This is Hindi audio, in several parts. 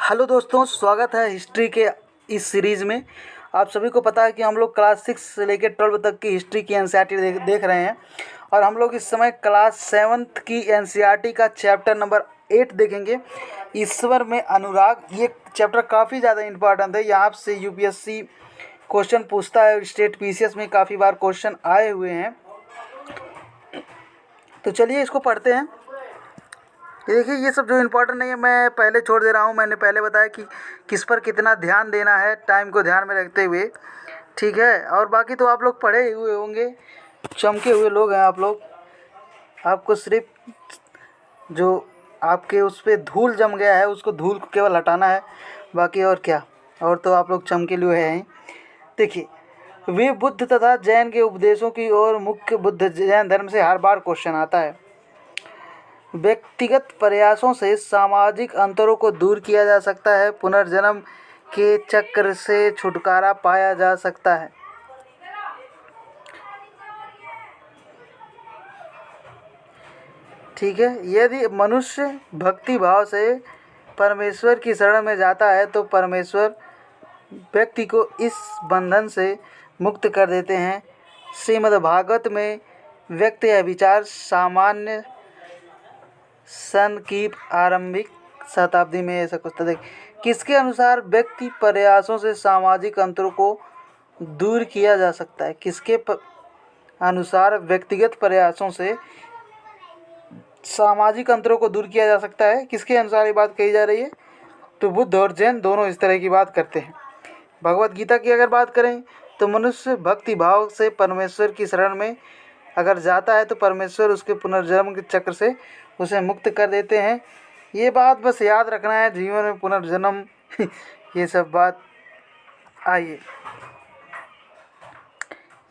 हेलो दोस्तों, स्वागत है हिस्ट्री के इस सीरीज़ में। आप सभी को पता है कि हम लोग क्लास 6 से लेकर 12 तक की हिस्ट्री की एनसीईआरटी देख रहे हैं और हम लोग इस समय क्लास 7 की एनसीईआरटी का चैप्टर नंबर 8 देखेंगे, ईश्वर में अनुराग। ये चैप्टर काफ़ी ज़्यादा इम्पॉर्टेंट है। यहाँ से यूपीएससी क्वेश्चन पूछता है और स्टेट पीसीएस में काफ़ी बार क्वेश्चन आए हुए हैं। तो चलिए इसको पढ़ते हैं। देखिए, ये सब जो इम्पोर्टेंट नहीं है मैं पहले छोड़ दे रहा हूँ। मैंने पहले बताया कि किस पर कितना ध्यान देना है, टाइम को ध्यान में रखते हुए, ठीक है। और बाकी तो आप लोग पढ़े हुए होंगे, चमके हुए लोग हैं आप लोग। आपको सिर्फ जो आपके उस पर धूल जम गया है उसको धूल को केवल हटाना है, बाकी और क्या। और तो आप लोग चमके हुए हैं। देखिए, वे बुद्ध तथा जैन के उपदेशों की ओर मुख्य बुद्ध जैन धर्म से हर बार क्वेश्चन आता है। व्यक्तिगत प्रयासों से सामाजिक अंतरों को दूर किया जा सकता है, पुनर्जन्म के चक्र से छुटकारा पाया जा सकता है। ठीक है। यदि मनुष्य भक्ति भाव से परमेश्वर की शरण में जाता है तो परमेश्वर व्यक्ति को इस बंधन से मुक्त कर देते हैं। श्रीमद्भागवत में व्यक्त यह विचार सामान्य सन की आरंभिक शताब्दी में ऐसा कुछ था। किसके अनुसार व्यक्ति प्रयासों से सामाजिक अंतरों को दूर किया जा सकता है? किसके अनुसार व्यक्तिगत प्रयासों से सामाजिक अंतरों को दूर किया जा सकता है? किसके अनुसार ये बात कही जा रही है? तो बुद्ध और जैन दोनों इस तरह की बात करते हैं। भगवत गीता की अगर बात करें तो मनुष्य भक्ति भाव से परमेश्वर की शरण में अगर जाता है तो परमेश्वर उसके पुनर्जन्म के चक्र से उसे मुक्त कर देते हैं। ये बात बस याद रखना है, जीवन में पुनर्जन्म ये सब बात। आइए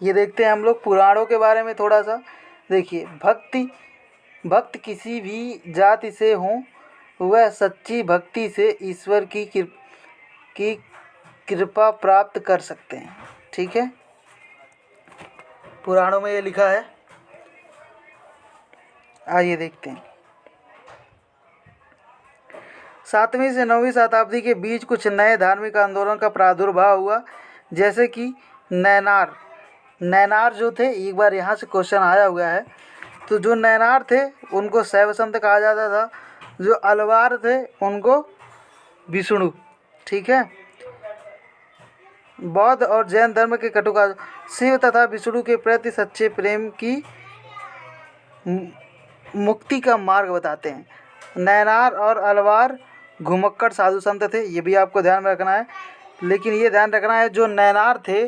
ये देखते हैं हम लोग पुराणों के बारे में थोड़ा सा। देखिए, भक्त किसी भी जाति से हों, वह सच्ची भक्ति से ईश्वर की कृपा प्राप्त कर सकते हैं। ठीक है, पुराणों में ये लिखा है। आइए देखते हैं। 7वीं से 9वीं शताब्दी के बीच कुछ नए धार्मिक आंदोलन का प्रादुर्भाव हुआ, जैसे कि नैनार जो थे, एक बार यहाँ से क्वेश्चन आया हुआ है। तो जो नैनार थे उनको शैव संत कहा जाता था, जो अलवार थे उनको विष्णु। ठीक है। बौद्ध और जैन धर्म के कटुका शिव तथा विष्णु के प्रति सच्चे प्रेम की मुक्ति का मार्ग बताते हैं। नैनार और अलवार घुमक्कड़ साधु संत थे, ये भी आपको ध्यान में रखना है। लेकिन ये ध्यान रखना है जो नैनार थे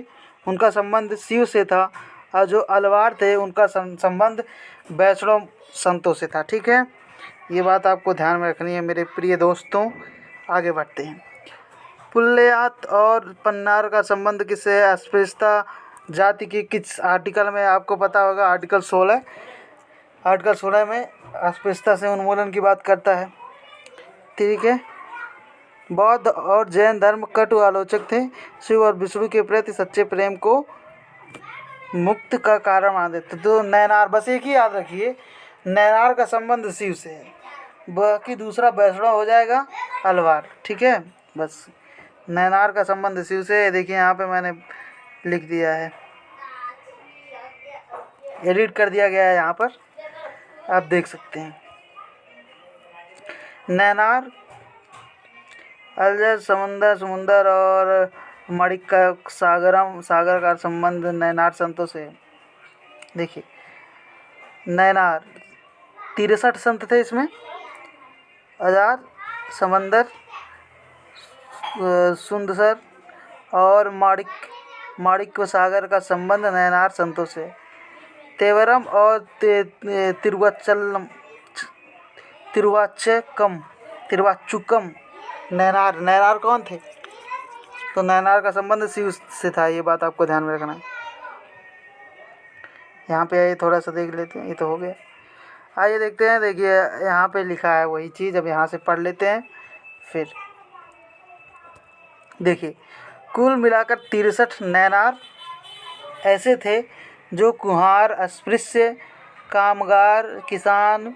उनका संबंध शिव से था और जो अलवार थे उनका संबंध वैष्णव संतों से था। ठीक है, ये बात आपको ध्यान में रखनी है मेरे प्रिय दोस्तों। आगे बढ़ते हैं। पुल्लेयात और पन्नार का संबंध किससे है? अस्पृश्यता जाति के किस आर्टिकल में? आपको पता होगा, आर्टिकल 16। आर्टिकल 16 में अस्पृश्यता से उन्मूलन की बात करता है। ठीक है। बौद्ध और जैन धर्म कटु आलोचक थे, शिव और विष्णु के प्रति सच्चे प्रेम को मुक्त का कारण मान देते। तो नैनार, बस एक ही याद रखिए, नैनार का संबंध शिव से है, बाकी दूसरा वैष्णव हो जाएगा अलवार। ठीक है, बस नैनार का संबंध शिव से है। देखिए यहाँ पे मैंने लिख दिया है, एडिट कर दिया गया है, यहाँ पर आप देख सकते हैं। नैनार अलजर समुंदर और मणिक का सागर का संबंध नैनार संतों से। देखिए, नैनार 63 संत थे इसमें। अजार, समंदर, सुंदसर और माणिक सागर का संबंध नैनार संतों से। तेवरम और तिरुवाचुकम नैनार कौन थे? तो नैनार का संबंध शिव से था, ये बात आपको ध्यान में रखना है। यहाँ पे आइए थोड़ा सा देख लेते हैं, ये तो हो गया। आइए देखते हैं। देखिए यहाँ पे लिखा है वही चीज़, अब यहाँ से पढ़ लेते हैं फिर। देखिए, कुल मिलाकर 63 नैनार ऐसे थे जो कुम्हार, अस्पृश्य, कामगार, किसान,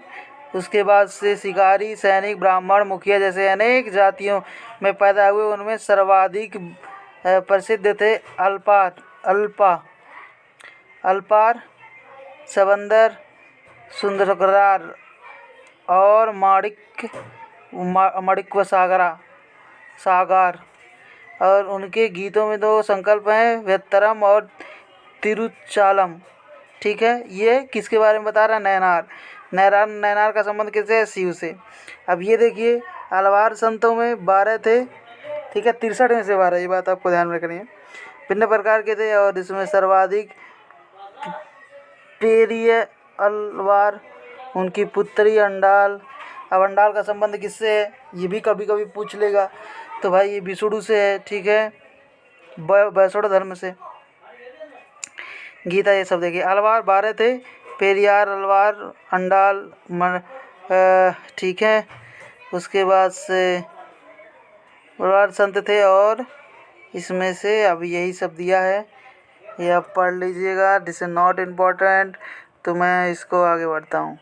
उसके बाद से शिकारी, सैनिक, ब्राह्मण, मुखिया जैसे अनेक जातियों में पैदा हुए। उनमें सर्वाधिक प्रसिद्ध थे अल्पार, सबंदर, सुंदरगरार और माणिक्य सागर। और उनके गीतों में दो संकल्प हैं, वेत्तरम और तिरुचालम। ठीक है, ये किसके बारे में बता रहा है? नैनार का संबंध किससे है? शिव से। अब ये देखिए, अलवार संतों में 12 थे, ठीक है, 63 में से 12, ये बात आपको ध्यान में रखनी है। भिन्न प्रकार के थे और इसमें सर्वाधिक पेरिय अलवार, उनकी पुत्री अंडाल। अब अंडाल का संबंध किससे है? ये भी कभी कभी पूछ लेगा, तो भाई ये विष्णु से है, ठीक है, वैष्णव धर्म से। गीता ये सब देखिए। अलवार 12 थे, पेरियार, अलवार, अंडाल, ठीक है। उसके बाद से अलवार संत थे और इसमें से अब यही सब दिया है, ये आप पढ़ लीजिएगा। दिस इज नॉट इम्पोर्टेंट, तो मैं इसको आगे बढ़ता हूँ।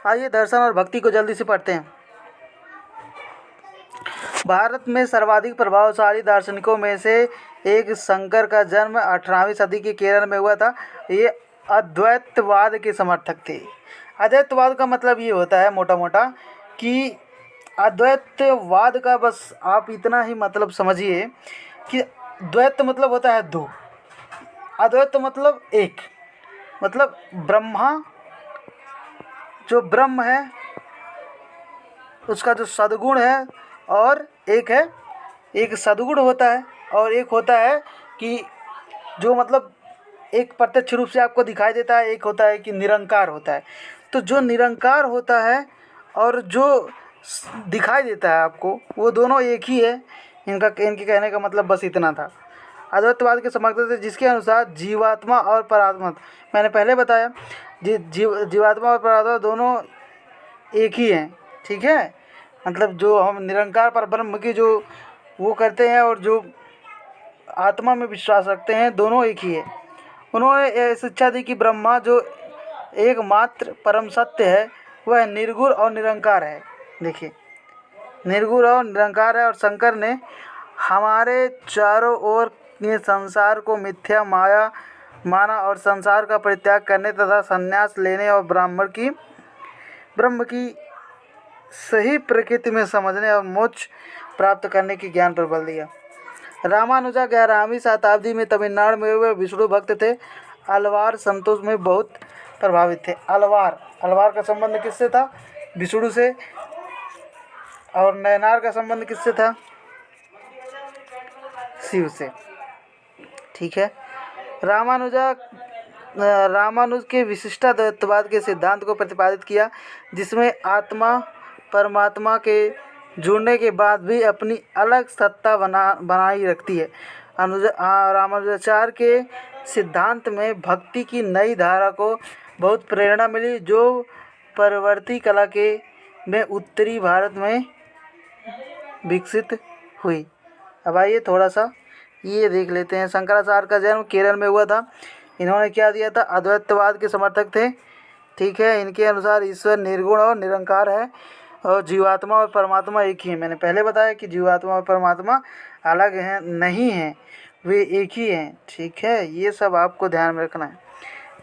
आइए दर्शन और भक्ति को जल्दी से पढ़ते हैं। भारत में सर्वाधिक प्रभावशाली दार्शनिकों में से एक शंकर का जन्म 18वीं सदी के केरल में हुआ था। ये अद्वैतवाद के समर्थक थे। अद्वैतवाद का मतलब ये होता है मोटा मोटा कि अद्वैतवाद का बस आप इतना ही मतलब समझिए कि द्वैत मतलब होता है दो, अद्वैत मतलब एक, मतलब ब्रह्मा जो ब्रह्म है उसका जो सद्गुण है, और एक है, एक सद्गुण होता है और एक होता है कि जो मतलब एक प्रत्यक्ष रूप से आपको दिखाई देता है, एक होता है कि निरंकार होता है। तो जो निरंकार होता है और जो दिखाई देता है आपको, वो दोनों एक ही है। इनके कहने का मतलब बस इतना था। अद्वैतवाद के समर्थक थे जिसके अनुसार जीवात्मा और परात्मा, मैंने पहले बताया, जीवात्मा और परात्मा दोनों एक ही हैं, ठीक है। मतलब जो हम निरंकार पर ब्रह्म की जो वो करते हैं और जो आत्मा में विश्वास रखते हैं, दोनों एक ही है। उन्होंने शिक्षा दी कि ब्रह्मा जो एकमात्र परम सत्य है वह निर्गुण और निरंकार है। देखिए, निर्गुण और निरंकार है। और शंकर ने हमारे चारों ओर के संसार को मिथ्या माया माना और संसार का परित्याग करने तथा संन्यास लेने और ब्रह्म की सही प्रकृति में समझने और मोक्ष प्राप्त करने की ज्ञान पर बल दिया। रामानुजा 11वीं शताब्दी में तमिलनाडु में हुए विष्णु भक्त थे। अलवार संतोष में बहुत प्रभावित थे। अलवार का संबंध किससे था? विष्णु से। और नैनार का संबंध किससे था? शिव से, ठीक है। रामानुज के विशिष्टाद्वैतवाद के सिद्धांत को प्रतिपादित किया, जिसमें आत्मा परमात्मा के जुड़ने के बाद भी अपनी अलग सत्ता बनाई रखती है। रामानुजाचार्य के सिद्धांत में भक्ति की नई धारा को बहुत प्रेरणा मिली, जो परवर्ती कला के में उत्तरी भारत में विकसित हुई। अब आइए थोड़ा सा ये देख लेते हैं। शंकराचार्य का जन्म केरल में हुआ था। इन्होंने क्या दिया था? अद्वैतवाद के समर्थक थे, ठीक है। इनके अनुसार ईश्वर निर्गुण और निरंकार है और जीवात्मा और परमात्मा एक ही है। मैंने पहले बताया कि जीवात्मा और परमात्मा अलग हैं, नहीं हैं, वे एक ही हैं, ठीक है। ये सब आपको ध्यान में रखना है।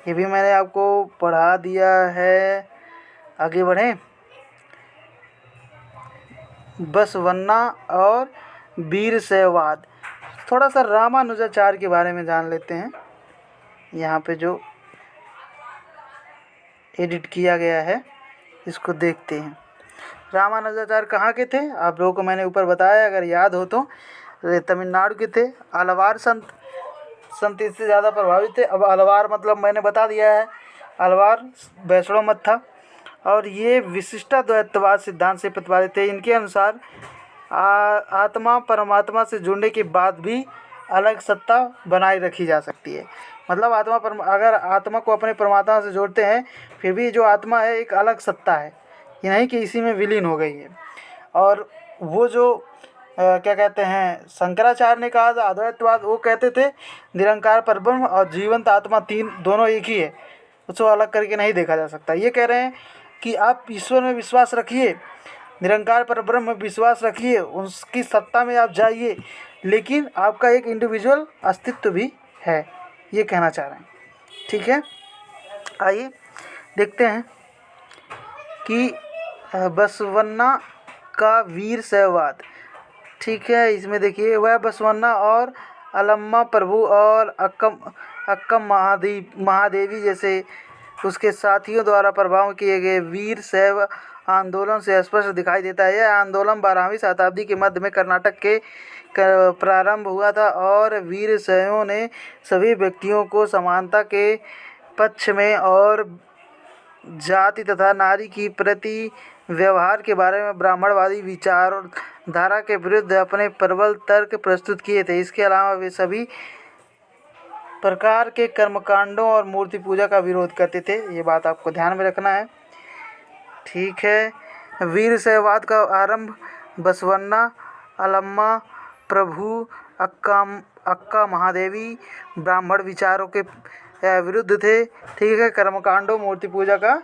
ये भी मैंने आपको पढ़ा दिया है। आगे बढ़ें। बसवन्ना और वीरशैववाद। थोड़ा सा रामानुजाचार्य के बारे में जान लेते हैं। यहाँ पे जो एडिट किया गया है इसको देखते हैं। रामानुजाचार्य कहाँ के थे? आप लोगों को मैंने ऊपर बताया, अगर याद हो तो तमिलनाडु के थे। अलवार संत इससे ज़्यादा प्रभावित थे। अब अलवार मतलब मैंने बता दिया है, अलवार वैष्णव मत था और ये विशिष्टाद्वैतवाद सिद्धांत से प्रतिपादित थे। इनके अनुसार आत्मा परमात्मा से जुड़ने के बाद भी अलग सत्ता बनाए रखी जा सकती है। मतलब अगर आत्मा को अपने परमात्मा से जोड़ते हैं, फिर भी जो आत्मा है एक अलग सत्ता है, ये नहीं कि इसी में विलीन हो गई है। और वो जो क्या कहते हैं, शंकराचार्य ने कहा था अद्वैतवाद, वो कहते थे निरंकार परब्रह्म और जीवंत आत्मा तीन दोनों एक ही है, उसको अलग करके नहीं देखा जा सकता। ये कह रहे हैं कि आप ईश्वर में विश्वास रखिए, निरंकार परब्रह्म में विश्वास रखिए, उसकी सत्ता में आप जाइए, लेकिन आपका एक इंडिविजुअल अस्तित्व भी है, ये कहना चाह रहे हैं। ठीक है, आइए देखते हैं कि बसवन्ना का वीर शैववाद। ठीक है, इसमें देखिए वह बसवन्ना और अलम्मा प्रभु और अक्कम महादेवी जैसे उसके साथियों द्वारा प्रभाव किए गए वीर शैव आंदोलन से स्पष्ट दिखाई देता है। यह आंदोलन 12वीं शताब्दी के मध्य में कर्नाटक के प्रारंभ हुआ था और वीर शैवों ने सभी व्यक्तियों को समानता के पक्ष में और जाति तथा नारी की प्रति व्यवहार के बारे में ब्राह्मणवादी विचारधारा के विरुद्ध अपने प्रबल तर्क प्रस्तुत किए थे। इसके अलावा वे सभी प्रकार के कर्मकांडों और मूर्ति पूजा का विरोध करते थे, ये बात आपको ध्यान में रखना है। ठीक है, वीर शैववाद का आरंभ बसवन्ना, अलम्मा प्रभु, अक्का महादेवी ब्राह्मण विचारों के विरुद्ध थे। ठीक है, कर्मकांडों मूर्ति पूजा का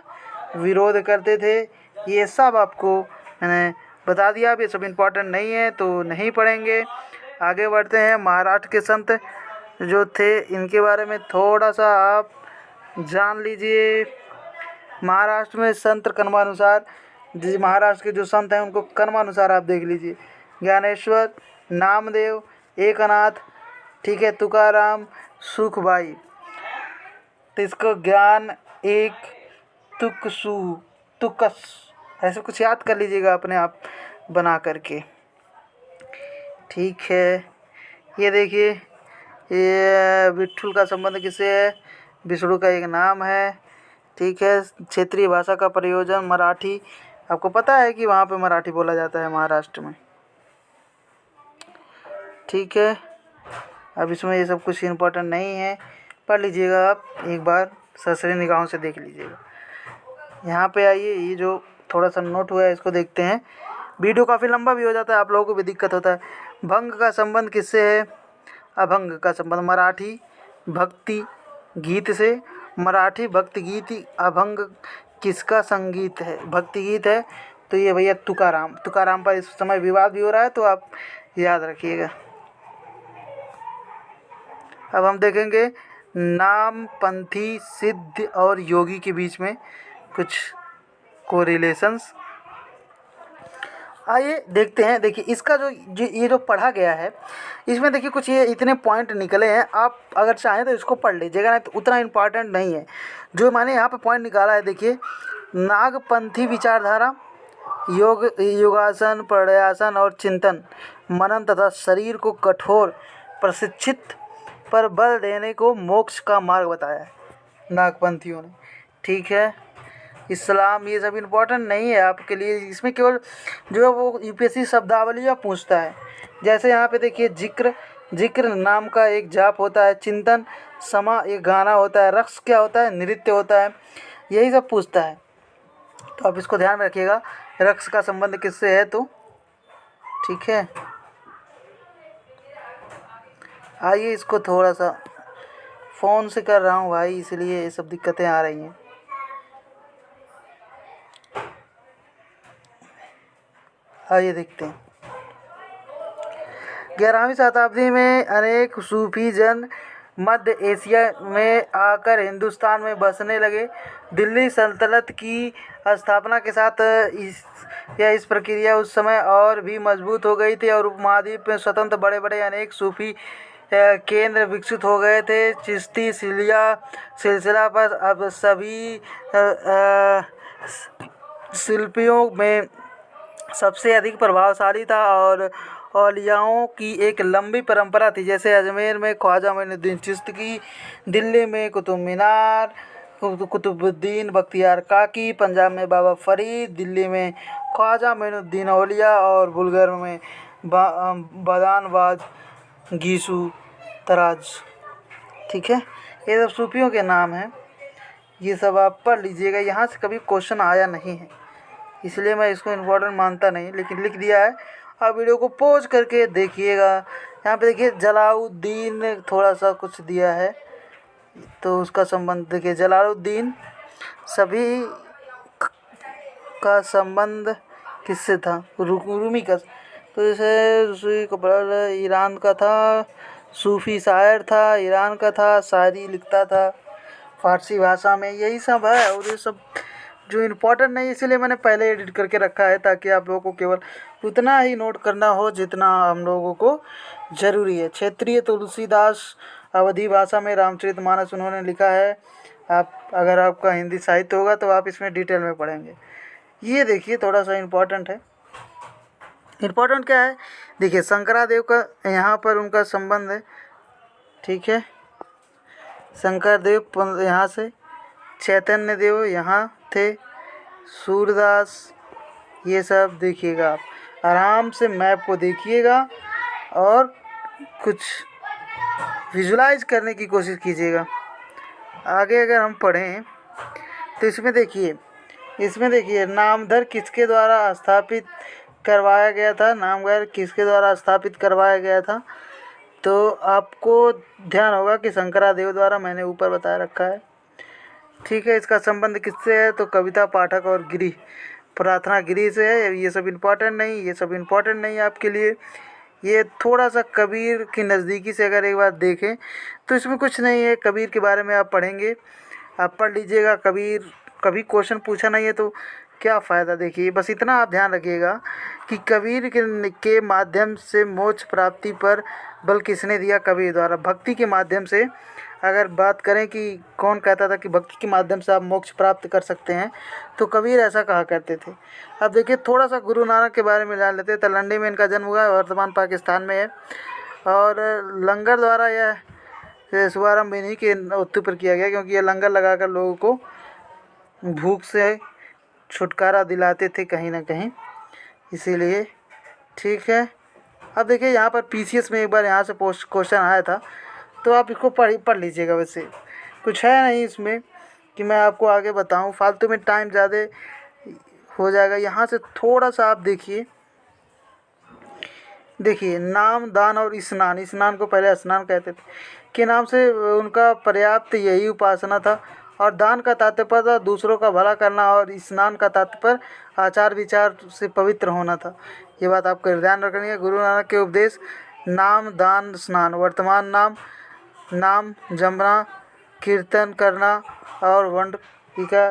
विरोध करते थे। ये सब आपको मैंने बता दिया। अब ये सब इम्पोर्टेंट नहीं है तो नहीं पढ़ेंगे। आगे बढ़ते हैं। महाराष्ट्र के संत जो थे इनके बारे में थोड़ा सा आप जान लीजिए। महाराष्ट्र में संत कर्मानुसार, महाराष्ट्र के जो संत हैं उनको कर्मानुसार आप देख लीजिए। ज्ञानेश्वर, नामदेव, एकनाथ, ठीक है, तुकाराम, सुखबाई। तो इसको ज्ञान एक तुकस ऐसे कुछ याद कर लीजिएगा अपने आप बना करके। ठीक है, ये देखिए, ये विट्ठल का संबंध किससे है? विष्णु का एक नाम है। ठीक है, क्षेत्रीय भाषा का प्रयोजन मराठी। आपको पता है कि वहाँ पे मराठी बोला जाता है महाराष्ट्र में। ठीक है, अब इसमें ये सब कुछ इम्पोर्टेंट नहीं है, पढ़ लीजिएगा आप एक बार, ससुरी निगाहों से देख लीजिएगा। यहाँ पे आइए, ये जो थोड़ा सा नोट हुआ है इसको देखते हैं। वीडियो काफ़ी लंबा भी हो जाता है, आप लोगों को भी दिक्कत होता है। भंग का संबंध किससे है? अभंग का संबंध मराठी भक्ति गीत से। मराठी भक्ति गीत, अभंग किसका संगीत है? भक्ति गीत है, तो ये भैया तुकाराम पर इस समय विवाद भी हो रहा है, तो आप याद रखिएगा। अब हम देखेंगे नामपंथी सिद्ध और योगी के बीच में कुछ कोरिलेशंस। आइए देखते हैं। देखिए, इसका ये जो पढ़ा गया है, इसमें देखिए कुछ ये इतने पॉइंट निकले हैं। आप अगर चाहें तो इसको पढ़ लीजिएगा, नहीं तो उतना इम्पॉर्टेंट नहीं है। जो मैंने यहाँ पे पॉइंट निकाला है, देखिए, नागपंथी विचारधारा, योगासन, प्राणायाम और चिंतन मनन तथा शरीर को कठोर प्रशिक्षित पर बल देने को मोक्ष का मार्ग बताया है नागपंथियों ने। ठीक है, इस्लाम, ये सब इम्पोर्टेंट नहीं है आपके लिए। इसमें केवल जो है वो यूपीएससी शब्दावली पूछता है। जैसे यहाँ पे देखिए, जिक्र नाम का एक जाप होता है, चिंतन समा एक गाना होता है, रक्स क्या होता है? नृत्य होता है, यही सब पूछता है। तो आप इसको ध्यान में रखिएगा, रक्स का संबंध किससे है तो। ठीक है, आइए इसको थोड़ा सा फ़ोन से कर रहा हूँ भाई, इसलिए ये सब दिक्कतें आ रही हैं। आइए देखते हैं। 11वीं शताब्दी में अनेक सूफी जन मध्य एशिया में आकर हिंदुस्तान में बसने लगे। दिल्ली सल्तनत की स्थापना के साथ इस प्रक्रिया उस समय और भी मजबूत हो गई थी और उपमहाद्वीप में स्वतंत्र बड़े बड़े अनेक सूफी केंद्र विकसित हो गए थे। चिश्ती सिलसिला पर अब सभी शिल्पियों में सबसे अधिक प्रभावशाली था और औलियाओं की एक लंबी परंपरा थी। जैसे अजमेर में ख्वाजा मोइनुद्दीन चिश्ती, दिल्ली में कुतुब मीनार, कुतुबुद्दीन बख्तियार काकी, पंजाब में बाबा फरीद, दिल्ली में ख्वाजा मोइनुद्दीन औलिया और बुलगर में बदानवाज गीसू तराज। ठीक है, ये सब सूफियों के नाम हैं, ये सब आप पढ़ लीजिएगा। यहाँ से कभी क्वेश्चन आया नहीं है, इसलिए मैं इसको इम्पोर्टेंट मानता नहीं, लेकिन लिख दिया है। आप वीडियो को पॉज करके देखिएगा। यहाँ पे देखिए जलालुद्दीन ने थोड़ा सा कुछ दिया है, तो उसका संबंध देखिए, जलालुद्दीन सभी का संबंध किससे था? रूमी का। तो जैसे रूमी का ईरान का था, सूफ़ी शायर था, ईरान का था, शायरी लिखता था फ़ारसी भाषा में, यही सब है। और ये सब जो इम्पोर्टेंट नहीं, इसीलिए मैंने पहले एडिट करके रखा है, ताकि आप लोगों को केवल उतना ही नोट करना हो जितना हम लोगों को ज़रूरी है। क्षेत्रीय तुलसीदास अवधी भाषा में रामचरितमानस उन्होंने लिखा है। आप अगर आपका हिंदी साहित्य होगा तो आप इसमें डिटेल में पढ़ेंगे। ये देखिए थोड़ा सा इम्पोर्टेंट है। इम्पोर्टेंट क्या है? देखिए शंकरादेव का यहाँ पर उनका संबंध है, ठीक है। शंकरदेव यहाँ से, चैतन्य देव यहाँ थे, सूरदास, ये सब देखिएगा। आप आराम से मैप को देखिएगा और कुछ विजुलाइज करने की कोशिश कीजिएगा। आगे अगर हम पढ़ें तो इसमें देखिए नामधर किसके द्वारा स्थापित करवाया गया था? नामधर किसके द्वारा स्थापित करवाया गया था? तो आपको ध्यान होगा कि शंकरादेव द्वारा, मैंने ऊपर बता रखा है, ठीक है। इसका संबंध किससे है? तो कविता पाठक और गिरी, प्रार्थना गिरी से है। ये सब इम्पोर्टेंट नहीं है आपके लिए। ये थोड़ा सा कबीर की नज़दीकी से अगर एक बार देखें तो इसमें कुछ नहीं है। कबीर के बारे में आप पढ़ेंगे, आप पढ़ लीजिएगा। कबीर कभी क्वेश्चन पूछा नहीं है तो क्या फ़ायदा। देखिए बस इतना आप ध्यान रखिएगा कि कबीर के माध्यम से मोक्ष प्राप्ति पर बल किसने दिया? कबीर द्वारा। भक्ति के माध्यम से अगर बात करें कि कौन कहता था कि भक्ति के माध्यम से आप मोक्ष प्राप्त कर सकते हैं, तो कबीर ऐसा कहा करते थे। अब देखिए थोड़ा सा गुरु नानक के बारे में जान लेते हैं। तलवंडी में इनका जन्म हुआ है, वर्तमान पाकिस्तान में है। और लंगर द्वारा यह शुभारंभ इन्हीं के उत्तु पर किया गया, क्योंकि ये लंगर लगाकर लोगों को भूख से छुटकारा दिलाते थे कहीं ना कहीं, इसीलिए, ठीक है। अब देखिए यहाँ पर PCS में एक बार यहाँ से क्वेश्चन आया था, तो आप इसको पढ़ लीजिएगा। वैसे कुछ है नहीं इसमें कि मैं आपको आगे बताऊं, फालतू में टाइम ज़्यादा हो जाएगा। यहाँ से थोड़ा सा आप देखिए नाम, दान और स्नान को पहले स्नान कहते थे, के नाम से उनका पर्याप्त यही उपासना था। और दान का तात्पर्य था दूसरों का भला करना, और स्नान का तात्पर्य आचार विचार से पवित्र होना था। ये बात आपको ध्यान रखनी है। गुरु नानक के उपदेश: नाम, दान, स्नान। वर्तमान नाम जपना, कीर्तन करना और वंड का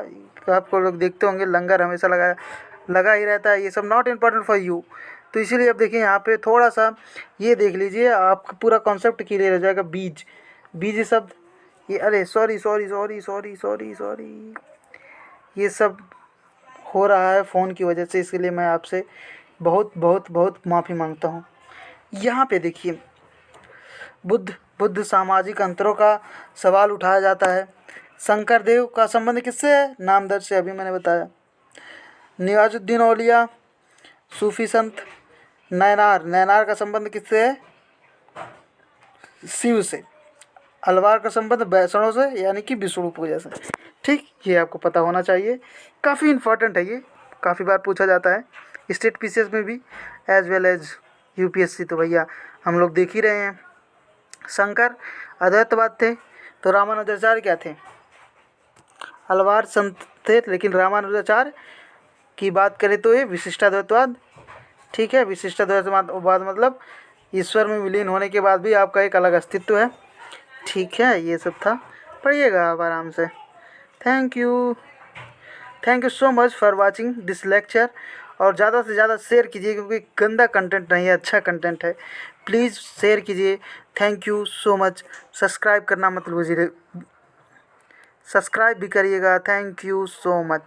आपको लोग देखते होंगे, लंगर हमेशा लगा ही रहता है। ये सब नॉट इम्पॉर्टेंट फॉर यू। तो इसीलिए अब देखिए यहाँ पे थोड़ा सा ये देख लीजिए, आपका पूरा कॉन्सेप्ट क्लियर हो जाएगा। बीज शब्द, ये अरे सॉरी, ये सब हो रहा है फ़ोन की वजह से, इसके लिए मैं आपसे बहुत माफ़ी मांगता हूँ। यहाँ पे देखिए बुद्ध सामाजिक अंतरों का सवाल उठाया जाता है। शंकरदेव का संबंध किससे है? नामधर से, अभी मैंने बताया। नियाजुद्दीन औलिया सूफी संत। नैनार का संबंध किससे है? शिव से। अलवार का संबंध वैष्णव से, यानी कि विष्णु पूजा से। ठीक, ये आपको पता होना चाहिए। काफ़ी इम्पोर्टेंट है ये, काफ़ी बार पूछा जाता है स्टेट PCS में भी एज वेल एज UPSC। तो भैया हम लोग देख ही रहे हैं। शंकर अद्वैतवाद थे, तो रामानुजाचार्य क्या थे? अलवार संत थे, लेकिन रामानुजाचार्य की बात करें तो ये विशिष्टाद्वैतवाद, ठीक है। विशिष्टाद्वैतवाद मतलब ईश्वर में विलीन होने के बाद भी आपका एक अलग अस्तित्व है, ठीक है। ये सब था, पढ़िएगा आप आराम से। Thank you so much for watching this lecture. और ज़्यादा से ज़्यादा शेयर कीजिए, क्योंकि गंदा कंटेंट नहीं है, अच्छा कंटेंट है। प्लीज़ शेयर कीजिए। Thank you so much. Subscribe करना मत भूलिए, सब्सक्राइब भी करिएगा। Thank you so much.